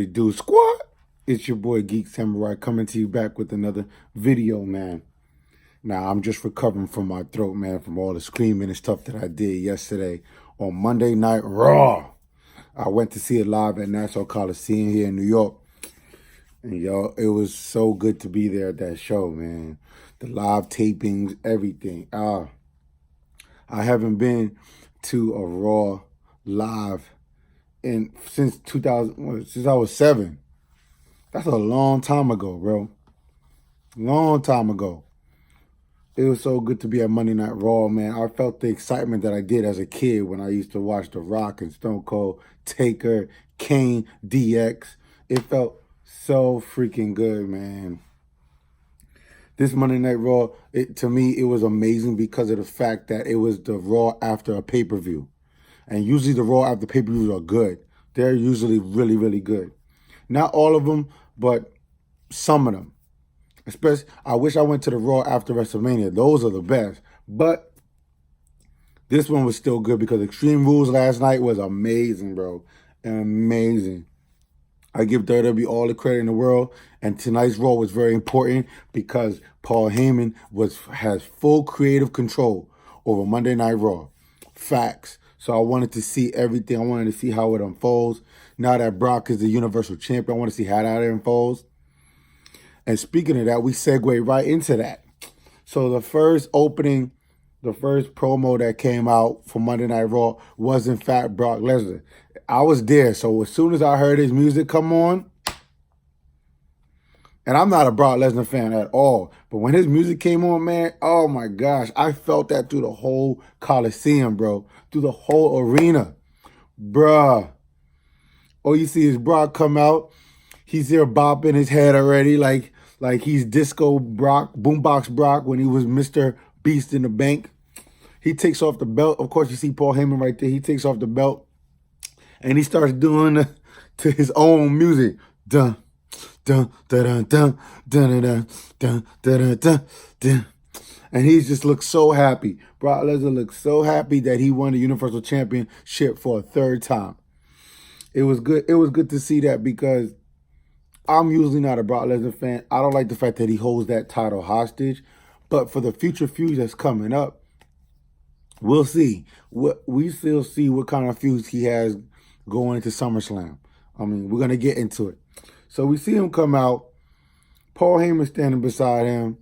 it do, squad? It's your boy Geek Samurai coming to you back with another video, man. Now, I'm just recovering from my throat, man, from all the screaming and stuff that I did yesterday on Monday Night Raw. I went to see it live at Nassau Coliseum here in New York. And, yo, it was so good to be there at that show, man. The live tapings, everything. I haven't been to a Raw live since 2000, since I was 7. That's a long time ago, bro. Long time ago. It was so good to be at Monday Night Raw, man. I felt the excitement that I did as a kid when I used to watch The Rock and Stone Cold, Taker, Kane, DX. It felt so freaking good, man. This Monday Night Raw, to me, it was amazing because of the fact that it was the Raw after a pay-per-view. And usually the Raw after pay-per-views are good. They're usually really, really good. Not all of them, but some of them. Especially, I wish I went to the Raw after WrestleMania. Those are the best. But this one was still good because Extreme Rules last night was amazing, bro. Amazing. I give WWE all the credit in the world. And tonight's Raw was very important because Paul Heyman has full creative control over Monday Night Raw. Facts. So I wanted to see everything. I wanted to see how it unfolds. Now that Brock is the Universal Champion, I want to see how that unfolds. And speaking of that, we segue right into that. So the first opening, the first promo that came out for Monday Night Raw was in fact Brock Lesnar. I was there, so as soon as I heard his music come on, and I'm not a Brock Lesnar fan at all, but when his music came on, man, oh my gosh, I felt that through the whole Coliseum, bro, through the whole arena. Bruh. All you see is Brock come out. He's there bopping his head already like he's Disco Brock, Boombox Brock when he was Mr. Beast in the Bank. He takes off the belt. Of course, you see Paul Heyman right there. He takes off the belt and he starts doing to his own music. Dun, dun, dun, dun, dun, dun, dun, dun, dun, dun, dun. And he just looks so happy. Brock Lesnar looks so happy that he won the Universal Championship for a third time. It was good. It was good to see that because I'm usually not a Brock Lesnar fan. I don't like the fact that he holds that title hostage. But for the future feuds that's coming up, we'll see. We still see what kind of feuds he has going into SummerSlam. I mean, we're going to get into it. So we see him come out. Paul Heyman standing beside him.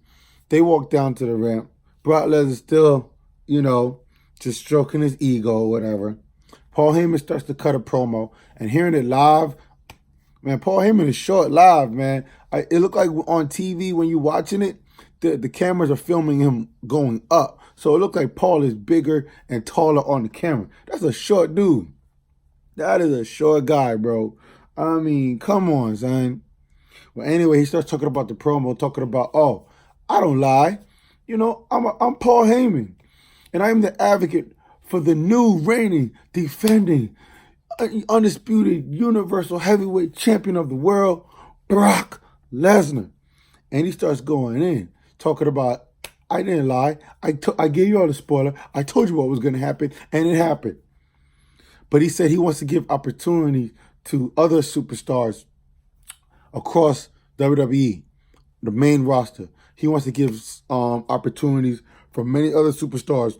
They walk down to the ramp. Brock Lesnar still, just stroking his ego or whatever. Paul Heyman starts to cut a promo. And hearing it live, man, Paul Heyman is short live, man. It looked like on TV when you're watching it, the cameras are filming him going up. So it looked like Paul is bigger and taller on the camera. That's a short dude. That is a short guy, bro. I mean, come on, son. Well, anyway, he starts talking about the promo, talking about, oh, I don't lie. I'm Paul Heyman. And I'm the advocate for the new reigning, defending, undisputed Universal Heavyweight Champion of the world, Brock Lesnar. And he starts going in, talking about, I didn't lie. I gave you all the spoiler. I told you what was going to happen, and it happened. But he said he wants to give opportunity to other superstars across WWE, the main roster. He wants to give opportunities for many other superstars.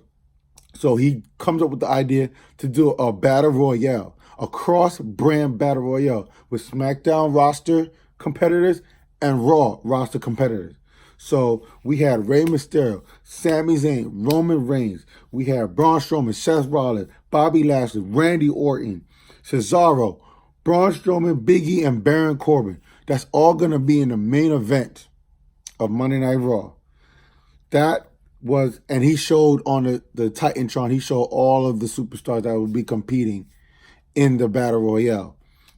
So he comes up with the idea to do a battle royale, a cross-brand battle royale with SmackDown roster competitors and Raw roster competitors. So we had Rey Mysterio, Sami Zayn, Roman Reigns. We had Braun Strowman, Seth Rollins, Bobby Lashley, Randy Orton, Cesaro, Braun Strowman, Big E, and Baron Corbin. That's all going to be in the main event of Monday Night Raw. And he showed on the Titantron, he showed all of the superstars that would be competing in the Battle Royale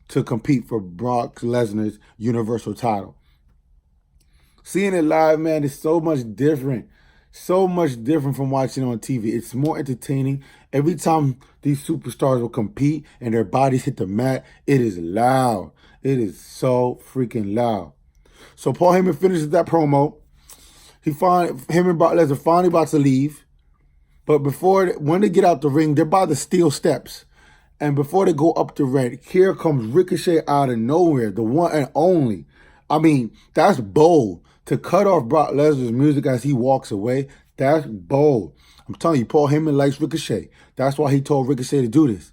to compete for Brock Lesnar's Universal title. Seeing it live, man, is so much different. So much different from watching it on TV. It's more entertaining. Every time these superstars will compete and their bodies hit the mat, it is loud. It is so freaking loud. So Paul Heyman finishes that promo. Him and Brock Lesnar finally about to leave. But when they get out the ring, they're by the steel steps. And before they go up the ring, here comes Ricochet out of nowhere, the one and only. I mean, that's bold. To cut off Brock Lesnar's music as he walks away, that's bold. I'm telling you, Paul Heyman likes Ricochet. That's why he told Ricochet to do this.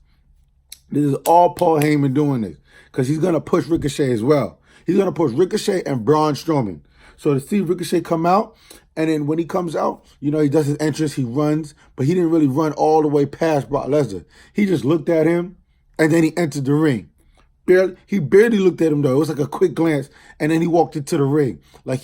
This is all Paul Heyman doing this because he's going to push Ricochet as well. He's going to push Ricochet and Braun Strowman. So to see Ricochet come out, and then when he comes out, you know, he does his entrance, he runs, but he didn't really run all the way past Brock Lesnar. He just looked at him, and then he entered the ring. He barely looked at him, though. It was like a quick glance, and then he walked into the ring. Like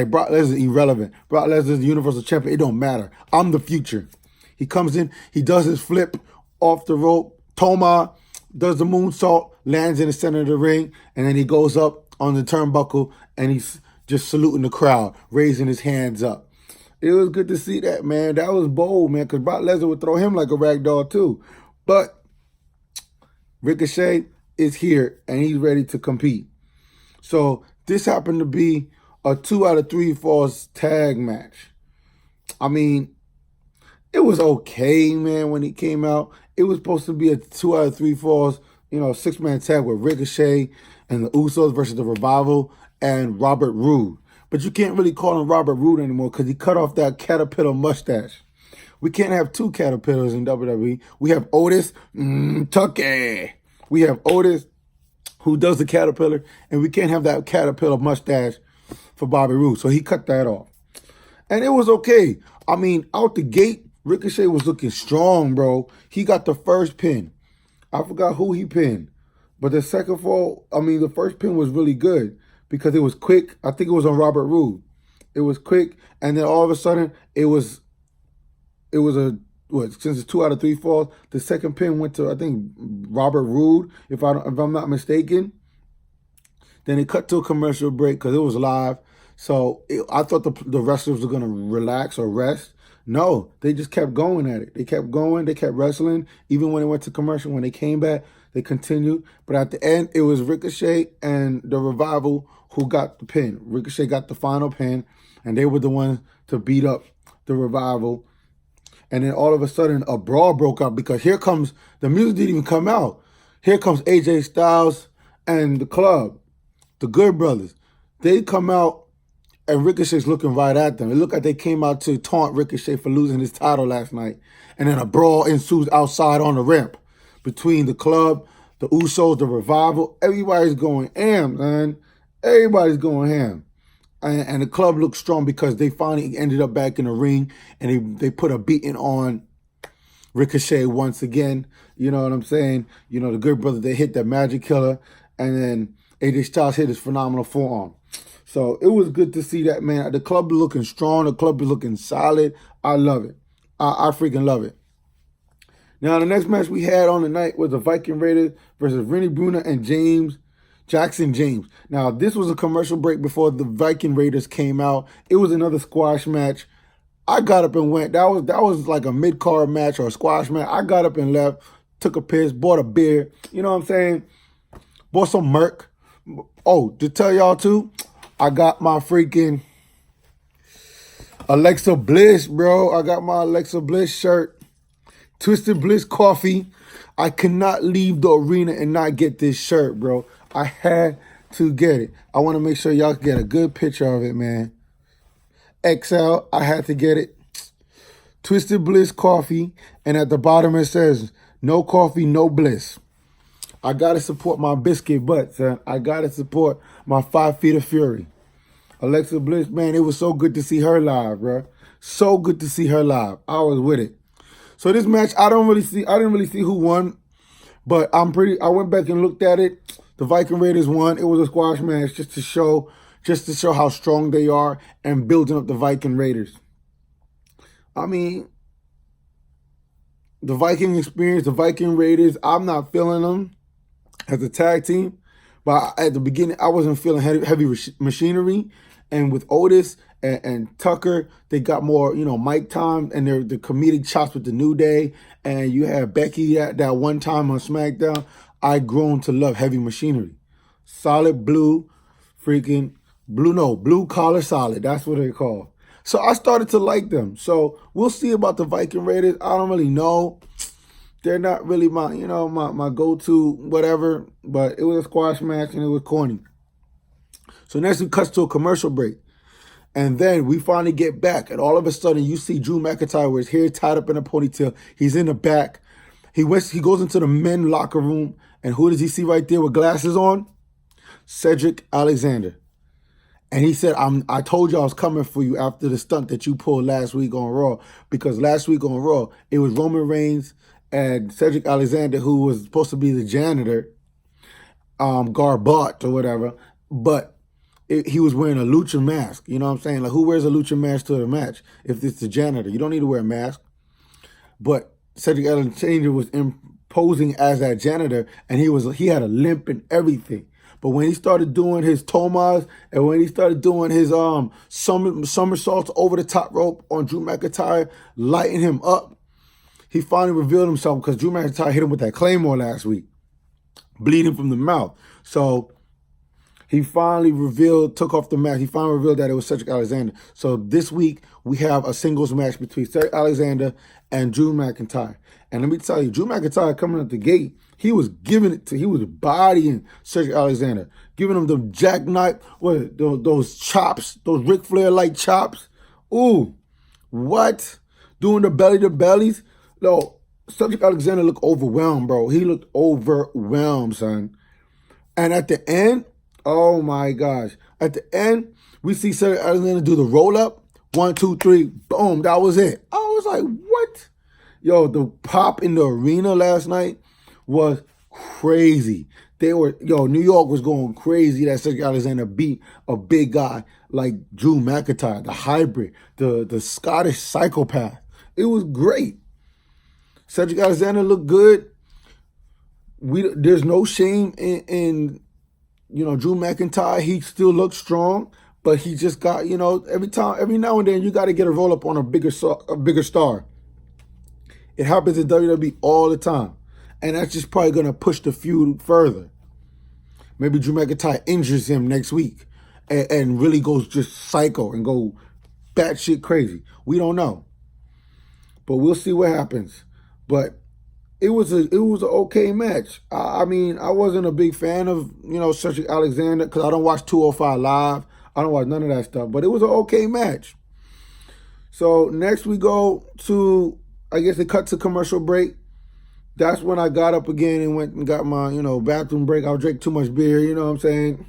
Brock Lesnar is irrelevant. Brock Lesnar is the Universal Champion. It don't matter. I'm the future. He comes in, he does his flip off the rope. Toma does the moonsault, lands in the center of the ring, and then he goes up on the turnbuckle, and he's just saluting the crowd, raising his hands up. It was good to see that, man. That was bold, man, because Brock Lesnar would throw him like a rag doll, too. But Ricochet is here, and he's ready to compete. So this happened to be a 2 out of 3 falls tag match. I mean, it was okay, man, when he came out. It was supposed to be a 2 out of 3 falls, you know, 6-man tag with Ricochet and the Usos versus the Revival and Robert Roode. But you can't really call him Robert Roode anymore because he cut off that caterpillar mustache. We can't have 2 caterpillars in WWE. We have Otis Tucker. We have Otis, who does the caterpillar, and we can't have that caterpillar mustache for Bobby Roode. So he cut that off. And it was okay. I mean, out the gate, Ricochet was looking strong, bro. He got the first pin. I forgot who he pinned. But the second fall, I mean, the first pin was really good because it was quick. I think it was on Robert Roode. It was quick, and then all of a sudden, it was since it's 2 out of 3 falls, the second pin went to, I think, Robert Roode, if I'm not mistaken. Then it cut to a commercial break because it was live. So I thought the wrestlers were going to relax or rest. No, they just kept going at it. They kept going. They kept wrestling. Even when it went to commercial, when they came back, they continued. But at the end, it was Ricochet and the Revival who got the pin. Ricochet got the final pin, and they were the ones to beat up the Revival. And then all of a sudden, a brawl broke out because here comes, the music didn't even come out. Here comes AJ Styles and the Club, the Good Brothers. They come out, and Ricochet's looking right at them. It looked like they came out to taunt Ricochet for losing his title last night. And then a brawl ensues outside on the ramp between the Club, the Usos, the Revival. Everybody's going ham, man. Everybody's going ham. And the Club looked strong because they finally ended up back in the ring, and they put a beating on Ricochet once again. You know what I'm saying? You know, the Good Brothers, they hit that Magic Killer, and then AJ Styles hit his phenomenal forearm. So it was good to see that, man. The Club is looking strong. The Club is looking solid. I love it. I freaking love it. Now, the next match we had on the night was the Viking Raiders versus Rennie Bruner and Jackson James. Now, this was a commercial break before the Viking Raiders came out. It was another squash match. I got up and went. That was like a mid-card match or a squash match. I got up and left, took a piss, bought a beer. You know what I'm saying? Bought some Merc. Oh, to tell y'all too, I got my freaking Alexa Bliss, bro. I got my Alexa Bliss shirt. Twisted Bliss coffee. I cannot leave the arena and not get this shirt, bro. I had to get it. I want to make sure y'all get a good picture of it, man. XL, I had to get it. Twisted Bliss coffee. And at the bottom it says, no coffee, no bliss. I got to support my biscuit butt, son. I got to support my 5 Feet of Fury. Alexa Bliss, man, it was so good to see her live, bro. So good to see her live. I was with it. So this match, I didn't really see who won, but I went back and looked at it. The Viking Raiders won. It was a squash match just to show how strong they are and building up the Viking Raiders. I mean, the Viking experience, the Viking Raiders, I'm not feeling them as a tag team. But at the beginning, I wasn't feeling heavy machinery. And with Otis and Tucker, they got more, mic time and the comedic chops with the New Day. And you have Becky that one time on SmackDown. I grown to love heavy machinery. Solid blue collar solid. That's what they call. So I started to like them. So we'll see about the Viking Raiders. I don't really know. they're not really my, my go-to whatever, but it was a squash match and it was corny. So next we cut to a commercial break. And then we finally get back, and all of a sudden you see Drew McIntyre with his hair tied up in a ponytail. He's in the back. He goes into the men locker room, and who does he see right there with glasses on? Cedric Alexander. And he said, I told you I was coming for you after the stunt that you pulled last week on Raw. Because last week on Raw, it was Roman Reigns and Cedric Alexander, who was supposed to be the janitor, Garbot or whatever. But he was wearing a lucha mask. You know what I'm saying? Like, who wears a lucha mask to a match if it's the janitor? You don't need to wear a mask. But Cedric Alexander was imposing as that janitor, and he had a limp and everything. But when he started doing his tomas and when he started doing his somersaults over the top rope on Drew McIntyre, lighting him up, he finally revealed himself because Drew McIntyre hit him with that Claymore last week, bleeding from the mouth. So he finally took off the mask. He finally revealed that it was Cedric Alexander. So this week, we have a singles match between Cedric Alexander and Drew McIntyre. And let me tell you, Drew McIntyre coming up the gate, he was bodying Cedric Alexander, giving him the jackknife, those chops, those Ric Flair-like chops. Ooh, what? Doing the belly-to-bellies? No, Cedric Alexander looked overwhelmed, bro. He looked overwhelmed, son. And at the end, oh my gosh. At the end, we see Cedric Alexander do the roll-up. 1, 2, 3, boom, that was it. I was like, what? Yo, the pop in the arena last night was crazy. New York was going crazy that Cedric Alexander beat a big guy like Drew McIntyre, the hybrid, the Scottish psychopath. It was great. Cedric Alexander looked good. There's no shame in Drew McIntyre. He still looks strong, but he just got, every now and then you got to get a roll up on a bigger star. It happens in WWE all the time. And that's just probably going to push the feud further. Maybe Drew McIntyre injures him next week and really goes just psycho and go batshit crazy. We don't know. But we'll see what happens. But it was an okay match. I mean, I wasn't a big fan of, Cedric Alexander because I don't watch 205 Live. I don't watch none of that stuff. But it was an okay match. So next we go to, I guess they cut to commercial break. That's when I got up again and went and got my, bathroom break. I drank too much beer, you know what I'm saying?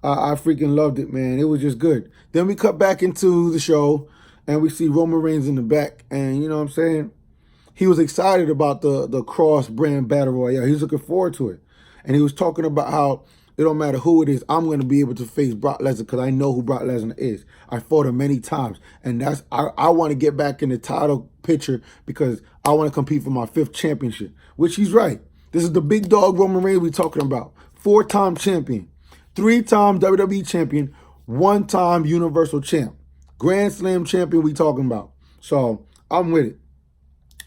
I freaking loved it, man. It was just good. Then we cut back into the show and we see Roman Reigns in the back. And you know what I'm saying? He was excited about the cross-brand battle royale. He was looking forward to it. And he was talking about how it don't matter who it is, I'm going to be able to face Brock Lesnar because I know who Brock Lesnar is. I fought him many times. And I want to get back in the title picture because I want to compete for my 5th championship, which he's right. This is the big dog Roman Reigns we're talking about. 4-time champion, 3-time WWE champion, 1-time Universal champ. Grand Slam champion we talking about. So I'm with it.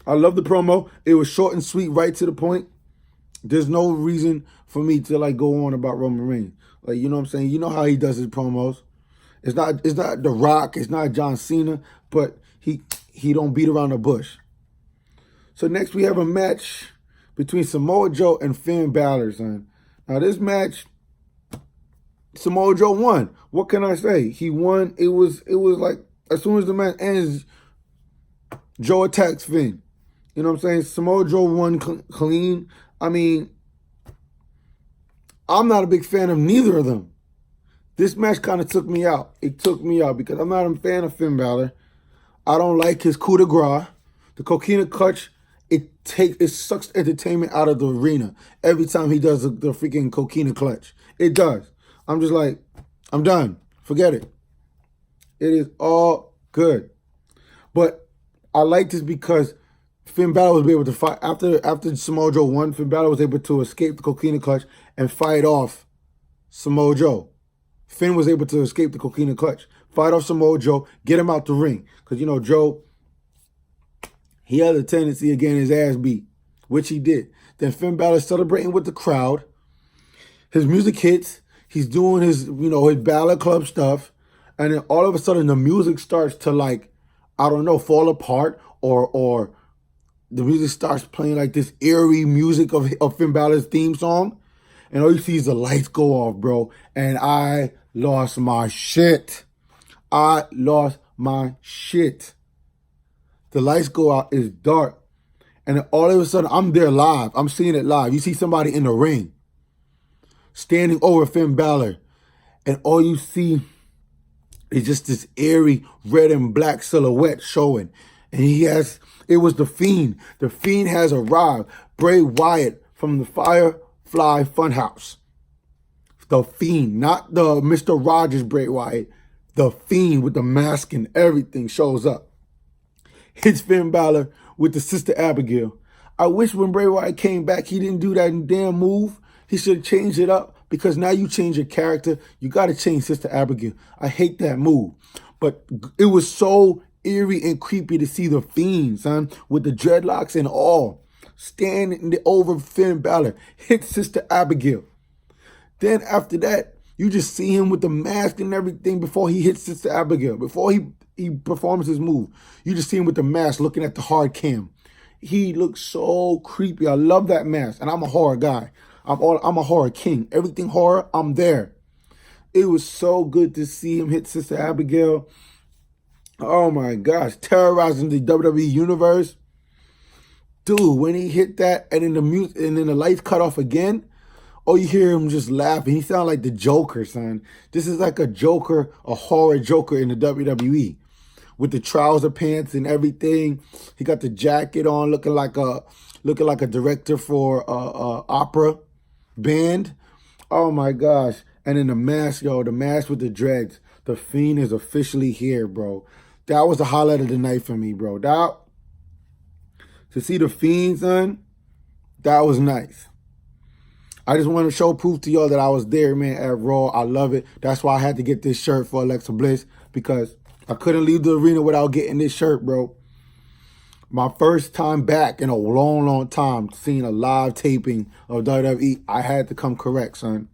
I love the promo. It was short and sweet, right to the point. There's no reason for me to go on about Roman Reigns. You know what I'm saying? You know how he does his promos. It's not The Rock, it's not John Cena, but he don't beat around the bush. So next we have a match between Samoa Joe and Finn Balor, son. Now this match, Samoa Joe won. What can I say? He won. It was like as soon as the match ends, Joe attacks Finn. You know what I'm saying? Samoa Joe won clean. I mean, I'm not a big fan of neither of them. This match kind of took me out. It took me out because I'm not a fan of Finn Balor. I don't like his coup de grace. The coquina clutch, it sucks entertainment out of the arena every time he does the freaking coquina clutch. It does. I'm just like, I'm done. Forget it. It is all good. But I like this because Finn Balor was able to fight after Samoa Joe won. Finn Balor was able to escape the coquina clutch and fight off Samoa Joe. Finn was able to escape the coquina clutch, fight off Samoa Joe, get him out the ring. Because, Joe, he had a tendency of getting his ass beat, which he did. Then Finn Balor celebrating with the crowd. His music hits. He's doing his, his Balor Club stuff. And then all of a sudden the music starts to fall apart or the music starts playing like this eerie music of Finn Balor's theme song. And all you see is the lights go off, bro. And I lost my shit. I lost my shit. The lights go out. It's dark. And then all of a sudden, I'm there live. I'm seeing it live. You see somebody in the ring standing over Finn Balor. And all you see is just this eerie red and black silhouette showing. And it was The Fiend. The Fiend has arrived. Bray Wyatt from the Firefly Funhouse. The Fiend, not the Mr. Rogers Bray Wyatt. The Fiend with the mask and everything shows up. Hits Finn Balor with the Sister Abigail. I wish when Bray Wyatt came back, he didn't do that damn move. He should have changed it up, because now you change your character. You got to change Sister Abigail. I hate that move. But it was so eerie and creepy to see the Fiend, son, with the dreadlocks and all, standing over Finn Balor, hit Sister Abigail. Then after that, you just see him with the mask and everything before he hits Sister Abigail. Before he performs his move, you just see him with the mask looking at the hard cam. He looks so creepy. I love that mask, and I'm a horror guy. I'm a horror king. Everything horror, I'm there. It was so good to see him hit Sister Abigail. Oh my gosh, terrorizing the WWE universe. Dude, when he hit that and then the lights cut off again, oh, you hear him just laughing. He sounds like the Joker, son. This is like a Joker, a horror Joker in the WWE. With the trouser pants and everything. He got the jacket on, looking like a director for opera band. Oh my gosh. And then the mask, the mask with the dreads. The Fiend is officially here, bro. That was the highlight of the night for me, bro. To see the Fiend, son, that was nice. I just want to show proof to y'all that I was there, man, at Raw. I love it. That's why I had to get this shirt for Alexa Bliss, because I couldn't leave the arena without getting this shirt, bro. My first time back in a long, long time seeing a live taping of WWE, I had to come correct, son.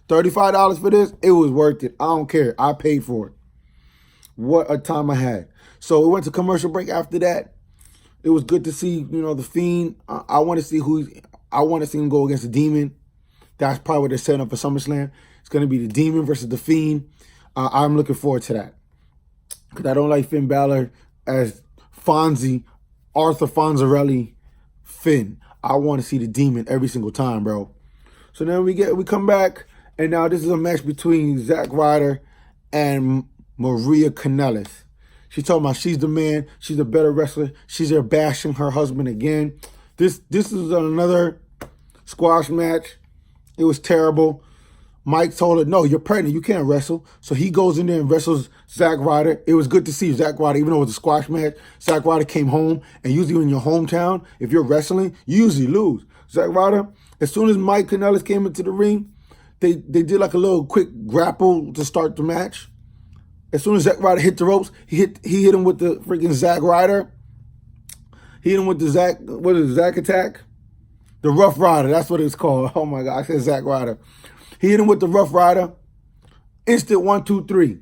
$35 for this, it was worth it. I don't care. I paid for it. What a time I had. So we went to commercial break after that. It was good to see, the Fiend. I want to see him go against the Demon. That's probably what they're setting up for SummerSlam. It's going to be the Demon versus the Fiend. I'm looking forward to that. Because I don't like Finn Balor as Fonzie, Arthur Fonzarelli, Finn. I want to see the Demon every single time, bro. So then we come back, and now this is a match between Zack Ryder and Maria Kanellis. She's talking about she's the man, she's a better wrestler. She's there bashing her husband again. This is another squash match. It was terrible. Mike told her, no, you're pregnant. You can't wrestle. So he goes in there and wrestles Zack Ryder. It was good to see Zack Ryder, even though it was a squash match. Zack Ryder came home, and usually in your hometown, if you're wrestling, you usually lose. Zack Ryder, as soon as Mike Kanellis came into the ring, they did like a little quick grapple to start the match. As soon as Zack Ryder hit the ropes, he hit him with the freaking Zack Ryder. He hit him with the Zack attack? The Rough Rider, that's what it's called. Oh my God, I said Zack Ryder. He hit him with the Rough Rider. Instant 1, 2, 3.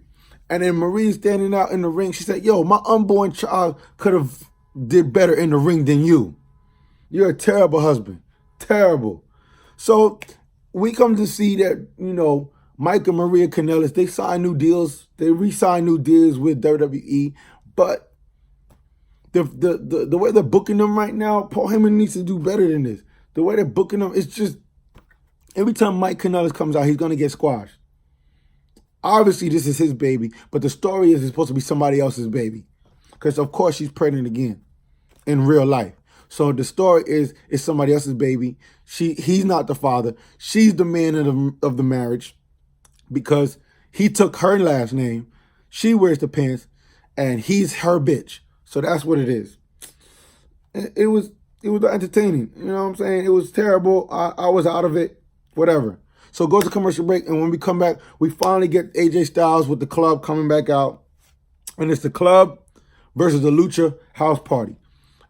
And then Marie standing out in the ring. She said, yo, my unborn child could have did better in the ring than you. You're a terrible husband. Terrible. So we come to see that, Mike and Maria Kanellis, they signed new deals. They re-signed new deals with WWE. But the way they're booking them right now, Paul Heyman needs to do better than this. The way they're booking them, it's just, every time Mike Kanellis comes out, he's going to get squashed. Obviously, this is his baby, but the story is it's supposed to be somebody else's baby. Because, of course, she's pregnant again in real life. So the story is it's somebody else's baby. He's not the father. She's the man of the marriage because he took her last name. She wears the pants, and he's her bitch. So that's what it is. It was entertaining. You know what I'm saying? It was terrible. I was out of it. Whatever. So go to commercial break, and when we come back, we finally get AJ Styles with the Club coming back out. And it's the Club versus the Lucha House Party.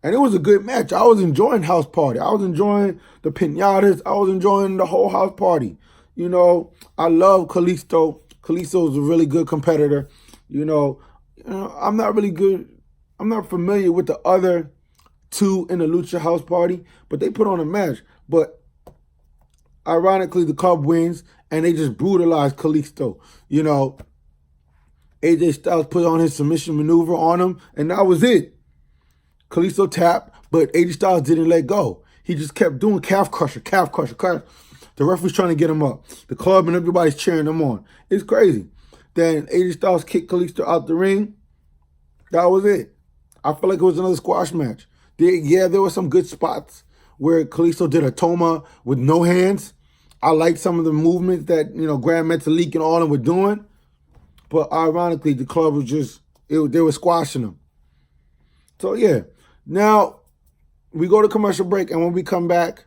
And it was a good match. I was enjoying House Party. I was enjoying the piñatas. I was enjoying the whole House Party. I love Kalisto. Kalisto is a really good competitor. I'm not really good. I'm not familiar with the other 2 in the Lucha House Party, but they put on a match. But ironically, the club wins, and they just brutalized Kalisto. You know, AJ Styles put on his submission maneuver on him, and that was it. Kalisto tapped, but AJ Styles didn't let go. He just kept doing calf crusher, calf crusher, calf. The referee's trying to get him up. The club and everybody's cheering him on. It's crazy. Then AJ Styles kicked Kalisto out the ring. That was it. I feel like it was another squash match. There were some good spots where Kalisto did a Toma with no hands. I liked some of the movements that, Grand Metalik and all of them were doing. But ironically, the club was just, they were squashing them. So, yeah. Now, we go to commercial break, and when we come back,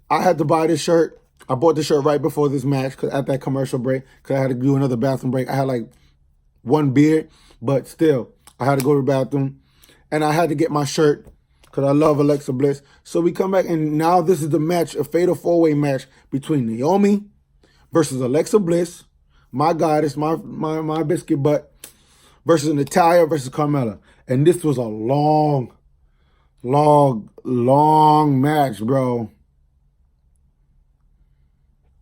I had to buy this shirt. I bought the shirt right before this match at that commercial break because I had to do another bathroom break. I had like one beer, but still, I had to go to the bathroom. And I had to get my shirt because I love Alexa Bliss. So we come back, and now this is the match, a fatal 4-way match between Naomi versus Alexa Bliss, my goddess, my biscuit butt, versus Natalya versus Carmella. And this was a long match, bro.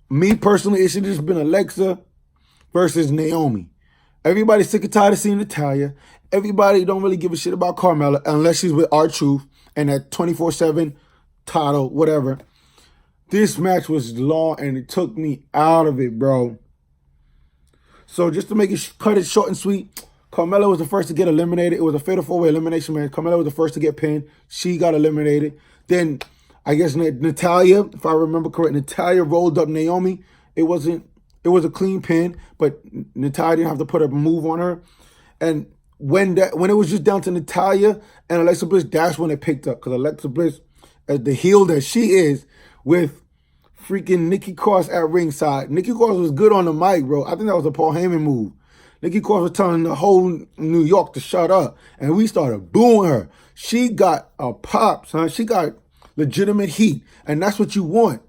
Me personally, it should have just been Alexa versus Naomi. Everybody's sick and tired of seeing Natalya. Everybody don't really give a shit about Carmella unless she's with R-Truth and that 24/7 title, whatever. This match was long, and it took me out of it, bro. So just to cut it short and sweet, Carmella was the first to get eliminated. It was a fatal 4-way elimination match. Carmella was the first to get pinned. She got eliminated. Then, I guess Natalya, if I remember correct, Natalya rolled up Naomi. It was a clean pin, but Natalya didn't have to put a move on her. And when it was just down to Natalya and Alexa Bliss, that's when it picked up. Because Alexa Bliss, as the heel that she is, with freaking Nikki Cross at ringside. Nikki Cross was good on the mic, bro. I think that was a Paul Heyman move. Nikki Cross was telling the whole New York to shut up. And we started booing her. She got a pop, son. She got legitimate heat. And that's what you want.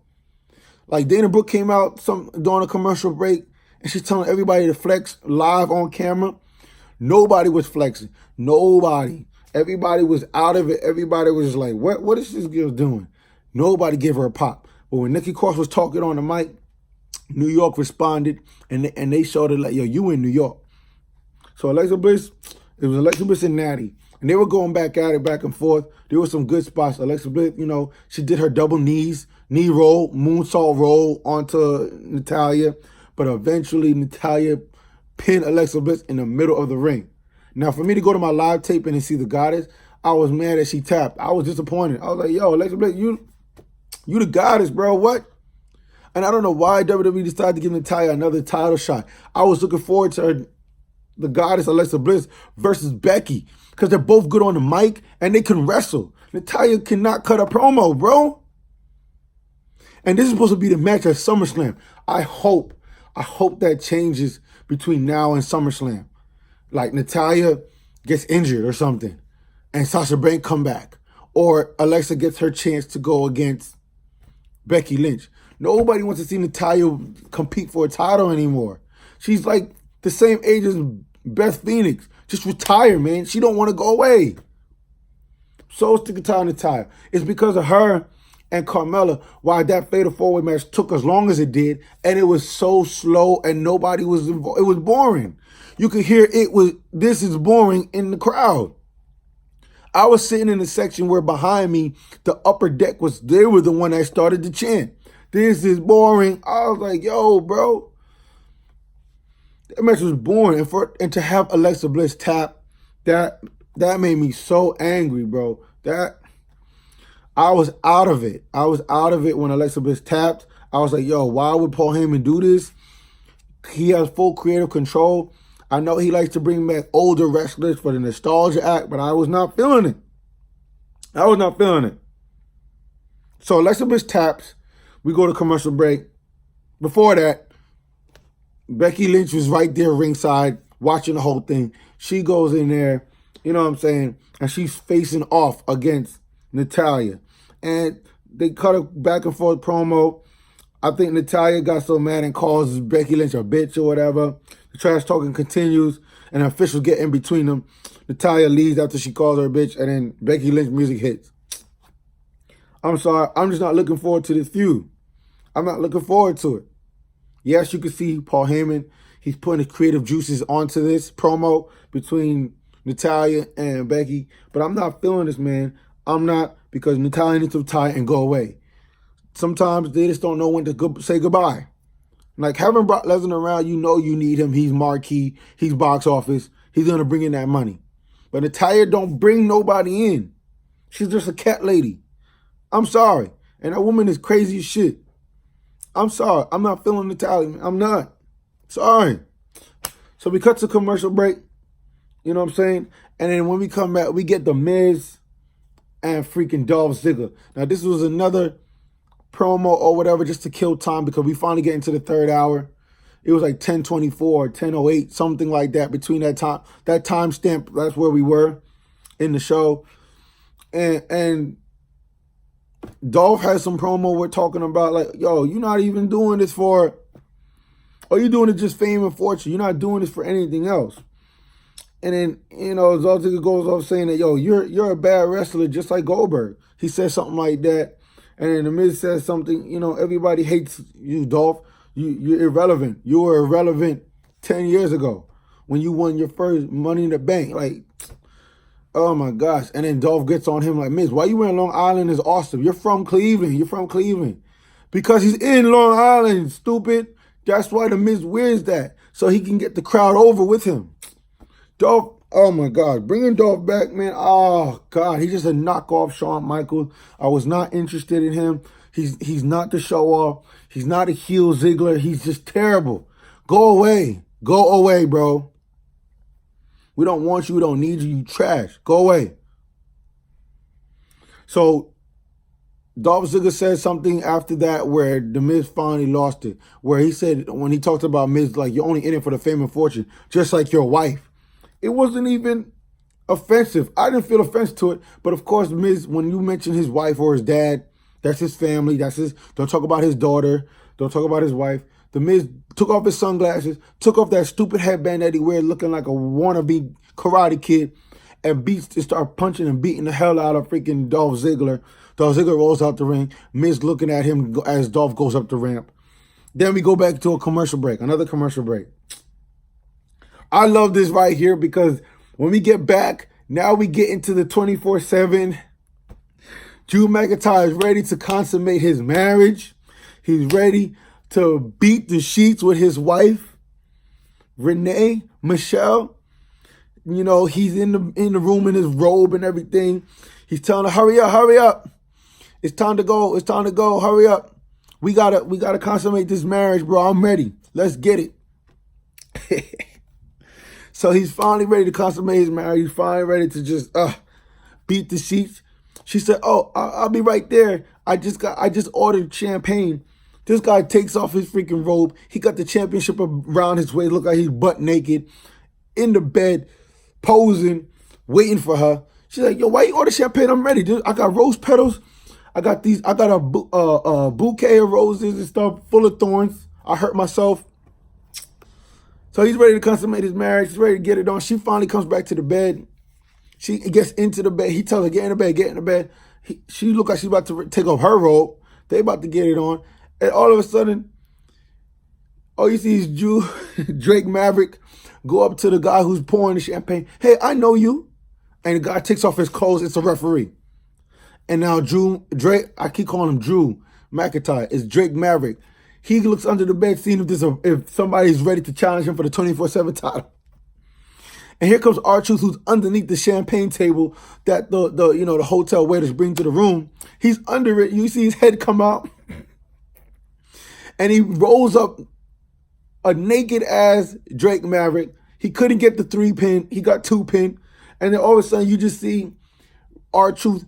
Like Dana Brooke came out during a commercial break, and she's telling everybody to flex live on camera. Nobody was flexing. Nobody. Everybody was out of it. Everybody was just like, what is this girl doing? Nobody gave her a pop. But when Nikki Cross was talking on the mic, New York responded, and they showed it like, yo, you in New York. So Alexa Bliss, it was Alexa Bliss and Natty. And they were going back at it, back and forth. There were some good spots. Alexa Bliss, she did her double knee roll, moonsault roll onto Natalya. But eventually, Natalya pinned Alexa Bliss in the middle of the ring. Now, for me to go to my live taping and see the goddess, I was mad that she tapped. I was disappointed. I was like, yo, Alexa Bliss, you the goddess, bro. What? And I don't know why WWE decided to give Natalya another title shot. I was looking forward to the goddess Alexa Bliss versus Becky, because they're both good on the mic and they can wrestle. Natalya cannot cut a promo, bro. And this is supposed to be the match at SummerSlam. I hope that changes between now and SummerSlam. Like Natalya gets injured or something and Sasha Banks come back. Or Alexa gets her chance to go against Becky Lynch. Nobody wants to see Natalya compete for a title anymore. She's like the same age as Beth Phoenix. Just retire, man. She don't want to go away. So sick and tired of Natalya. It's because of her and Carmella why that fatal 4-way match took as long as it did, and it was so slow and nobody was involved. It was boring. You could hear this is boring in the crowd. I was sitting in the section where behind me, the upper deck they were the one that started to chant. This is boring. I was like, yo, bro. That match was boring. And to have Alexa Bliss tap, that made me so angry, bro. I was out of it. I was out of it when Alexa Bliss tapped. I was like, yo, why would Paul Heyman do this? He has full creative control. I know he likes to bring back older wrestlers for the nostalgia act, but I was not feeling it. I was not feeling it. So Alexa Bliss taps. We go to commercial break. Before that, Becky Lynch was right there ringside watching the whole thing. She goes in there, you know what I'm saying, and she's facing off against Natalya. And they cut a back and forth promo. I think Natalya got so mad and calls Becky Lynch a bitch or whatever. The trash talking continues, and the officials get in between them. Natalya leaves after she calls her a bitch, and then Becky Lynch music hits. I'm sorry. I'm just not looking forward to this feud. I'm not looking forward to it. Yes, you can see Paul Heyman. He's putting his creative juices onto this promo between Natalya and Becky. But I'm not feeling this, man. I'm not, because Natalya needs to retire and go away. Sometimes they just don't know when to say goodbye. Like, having Brock Lesnar around, you know you need him. He's marquee. He's box office. He's going to bring in that money. But Natalya don't bring nobody in. She's just a cat lady. I'm sorry. And that woman is crazy as shit. I'm sorry. I'm not feeling Natalya, man. I'm not. Sorry. So we cut to commercial break. You know what I'm saying? And then when we come back, we get The Miz and freaking Dolph Ziggler. Now, this was another promo or whatever just to kill time, because we finally get into the third hour. It was like 10:24 or 10:08, something like that. Between that time stamp, that's where we were in the show. And Dolph has some promo we're talking about, like, yo, you're not even doing this for, or you're doing it just fame and fortune. You're not doing this for anything else. And then, you know, Dolph Ziggler goes off saying that, yo, you're a bad wrestler just like Goldberg. He says something like that. And then The Miz says something, you know, everybody hates you, Dolph. You're irrelevant. You were irrelevant 10 years ago when you won your first Money in the Bank. Like, oh my gosh. And then Dolph gets on him like, Miz, why you in Long Island is awesome. You're from Cleveland. You're from Cleveland. Because he's in Long Island, stupid. That's why The Miz wears that, so he can get the crowd over with him. Dolph, oh my God, bringing Dolph back, man. Oh God, he's just a knockoff Shawn Michaels. I was not interested in him. He's not the show off. He's not a heel Ziggler. He's just terrible. Go away. Go away, bro. We don't want you. We don't need you. You trash. Go away. So Dolph Ziggler said something after that where The Miz finally lost it. Where he said, when he talked about Miz, like, you're only in it for the fame and fortune, just like your wife. It wasn't even offensive. I didn't feel offense to it. But of course, Miz, when you mention his wife or his dad, that's his family. That's his. Don't talk about his daughter. Don't talk about his wife. The Miz took off his sunglasses, took off that stupid headband that he wears, looking like a wannabe Karate Kid, and started punching and beating the hell out of freaking Dolph Ziggler. Dolph Ziggler rolls out the ring. Miz looking at him as Dolph goes up the ramp. Then we go back to a commercial break, another commercial break. I love this right here, because when we get back, now we get into the 24/7. Drew McIntyre is ready to consummate his marriage. He's ready to beat the sheets with his wife, Renee Michelle. You know, he's in the room in his robe and everything. He's telling her, hurry up, hurry up. It's time to go. It's time to go. Hurry up. We gotta consummate this marriage, bro. I'm ready. Let's get it. So he's finally ready to consummate his marriage. He's finally ready to just beat the sheets. She said, oh, I'll be right there. I just ordered champagne. This guy takes off his freaking robe. He got the championship around his waist. Look like he's butt naked in the bed, posing, waiting for her. She's like, yo, why you order champagne? I'm ready, dude. I got rose petals. I got a bouquet of roses and stuff full of thorns. I hurt myself. So he's ready to consummate his marriage. He's ready to get it on. She finally comes back to the bed. She gets into the bed. He tells her, get in the bed, get in the bed. She looks like she's about to take off her robe. They about to get it on. And all of a sudden, all you see is Drake Maverick go up to the guy who's pouring the champagne. Hey, I know you. And the guy takes off his clothes. It's a referee. And now Drake, I keep calling him Drew McIntyre. It's Drake Maverick. He looks under the bed, seeing if somebody's ready to challenge him for the 24/7 title. And here comes R-Truth, who's underneath the champagne table that the hotel waiters bring to the room. He's under it. You see his head come out. And he rolls up a naked ass Drake Maverick. He couldn't get the 3-pin. He got 2-pin. And then all of a sudden you just see R-Truth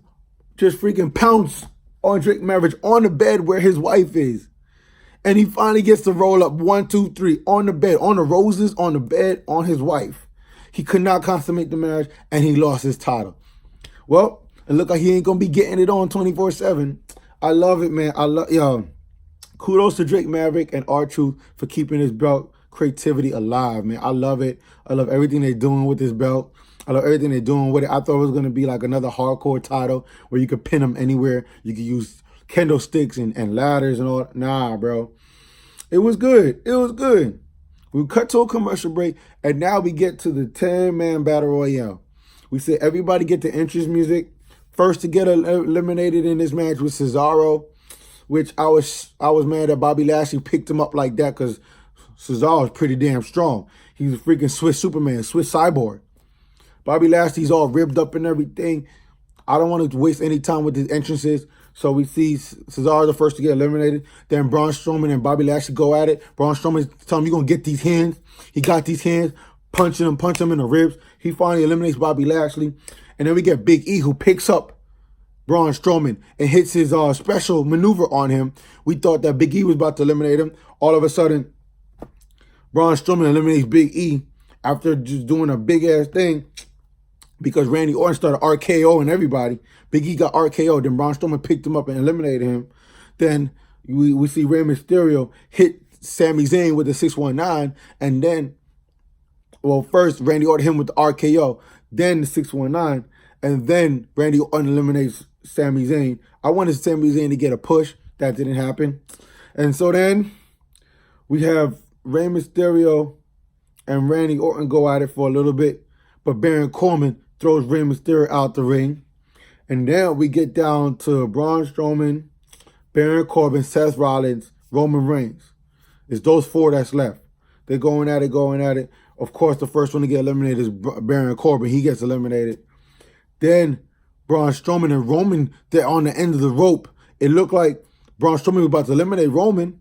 just freaking pounce on Drake Maverick on the bed where his wife is. And he finally gets to roll up 1, 2, 3 on the bed, on the roses, on the bed, on his wife. He could not consummate the marriage, and he lost his title. Well, it looked like he ain't going to be getting it on 24/7. I love it, man. Kudos to Drake Maverick and R-Truth for keeping his belt creativity alive, man. I love it. I love everything they're doing with this belt. I love everything they're doing with it. I thought it was going to be like another hardcore title where you could pin them anywhere. You could use candlesticks and ladders and all. Nah, bro. It was good. It was good. We cut to a commercial break, and now we get to the 10-man battle royale. We said everybody get the entrance music. First to get eliminated in this match was Cesaro, which I was mad that Bobby Lashley picked him up like that because Cesaro is pretty damn strong. He's a freaking Swiss Superman, Swiss cyborg. Bobby Lashley's all ribbed up and everything. I don't want to waste any time with his entrances. So we see Cesaro the first to get eliminated. Then Braun Strowman and Bobby Lashley go at it. Braun Strowman tells him, you're going to get these hands. He got these hands, punch him in the ribs. He finally eliminates Bobby Lashley. And then we get Big E, who picks up Braun Strowman and hits his special maneuver on him. We thought that Big E was about to eliminate him. All of a sudden, Braun Strowman eliminates Big E after just doing a big-ass thing because Randy Orton started RKOing everybody. Big E got RKO'd. Then Braun Strowman picked him up and eliminated him. Then we see Rey Mysterio hit Sami Zayn with the 619. And then, well, first Randy Orton hit him with the RKO. Then the 619. And then Randy Orton eliminates Sami Zayn. I wanted Sami Zayn to get a push. That didn't happen. And so then we have Rey Mysterio and Randy Orton go at it for a little bit. But Baron Corbin throws Rey Mysterio out the ring. And then we get down to Braun Strowman, Baron Corbin, Seth Rollins, Roman Reigns. It's those four that's left. They're going at it. Of course, the first one to get eliminated is Baron Corbin. He gets eliminated. Then Braun Strowman and Roman, they're on the end of the rope. It looked like Braun Strowman was about to eliminate Roman,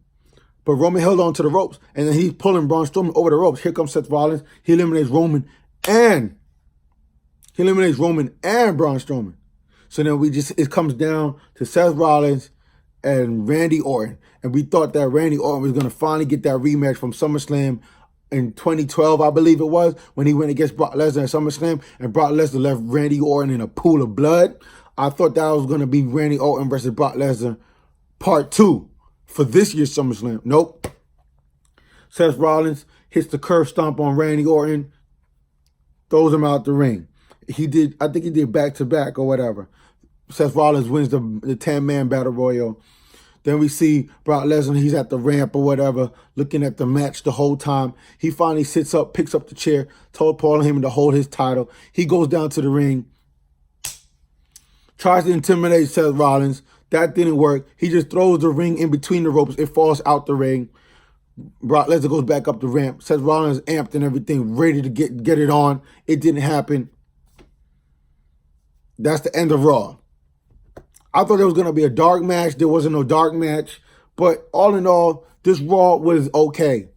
but Roman held on to the ropes. And then he's pulling Braun Strowman over the ropes. Here comes Seth Rollins. He eliminates Roman and Braun Strowman. So then it comes down to Seth Rollins and Randy Orton. And we thought that Randy Orton was going to finally get that rematch from SummerSlam in 2012, I believe it was, when he went against Brock Lesnar at SummerSlam, and Brock Lesnar left Randy Orton in a pool of blood. I thought that was going to be Randy Orton versus Brock Lesnar part 2 for this year's SummerSlam. Nope. Seth Rollins hits the curb stomp on Randy Orton, throws him out the ring. I think he did back-to-back or whatever. Seth Rollins wins the 10-man battle royal. Then we see Brock Lesnar, he's at the ramp or whatever, looking at the match the whole time. He finally sits up, picks up the chair, told Paul Heyman to hold his title. He goes down to the ring, tries to intimidate Seth Rollins. That didn't work. He just throws the ring in between the ropes. It falls out the ring. Brock Lesnar goes back up the ramp. Seth Rollins amped and everything, ready to get it on. It didn't happen. That's the end of Raw. I thought there was going to be a dark match. There wasn't no dark match. But all in all, this Raw was okay.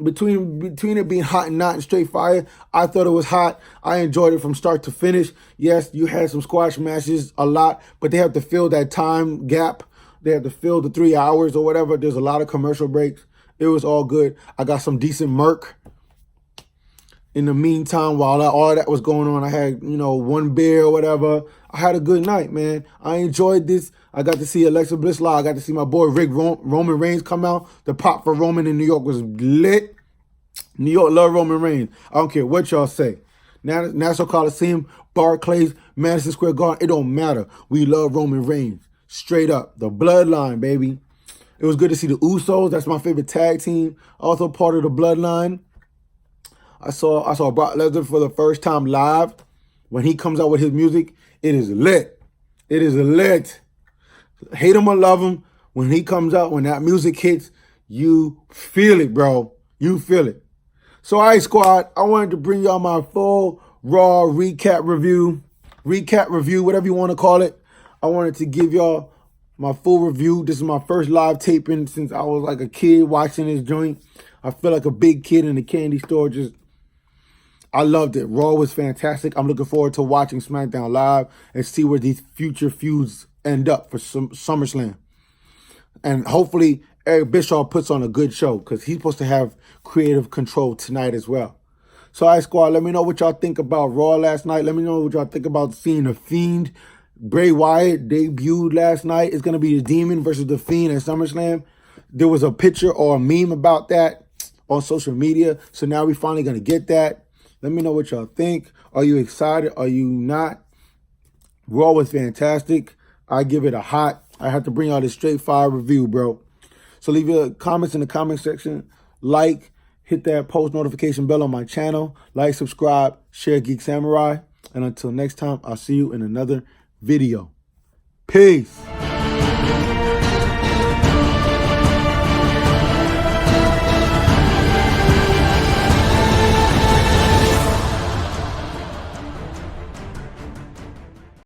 Between it being hot and not and straight fire, I thought it was hot. I enjoyed it from start to finish. Yes, you had some squash matches, a lot, but they have to fill that time gap. They have to fill the 3 hours or whatever. There's a lot of commercial breaks. It was all good. I got some decent merch. In the meantime, while all that was going on, I had, one beer or whatever. I had a good night, man. I enjoyed this. I got to see Alexa Bliss live. I got to see my boy Roman Reigns come out. The pop for Roman in New York was lit. New York love Roman Reigns. I don't care what y'all say. Nassau Coliseum, Barclays, Madison Square Garden, it don't matter. We love Roman Reigns. Straight up. The bloodline, baby. It was good to see the Usos. That's my favorite tag team. Also part of the bloodline. I saw Brock Lesnar for the first time live. When he comes out with his music, it is lit. It is lit. Hate him or love him, when he comes out, when that music hits, you feel it, bro. You feel it. So, all right, squad, I wanted to bring y'all my full Raw recap review, whatever you want to call it. I wanted to give y'all my full review. This is my first live taping since I was like a kid watching this joint. I feel like a big kid in the candy store. I loved it. Raw was fantastic. I'm looking forward to watching SmackDown Live and see where these future feuds end up for SummerSlam. And hopefully Eric Bischoff puts on a good show because he's supposed to have creative control tonight as well. So, all right, squad, let me know what y'all think about Raw last night. Let me know what y'all think about seeing The Fiend. Bray Wyatt debuted last night. It's going to be the Demon versus The Fiend at SummerSlam. There was a picture or a meme about that on social media. So now we finally going to get that. Let me know what y'all think. Are you excited? Are you not? Raw was fantastic. I give it a hot. I have to bring y'all this straight fire review, bro. So leave your comments in the comment section. Like, hit that post notification bell on my channel. Like, subscribe, share Geek Samurai. And until next time, I'll see you in another video. Peace.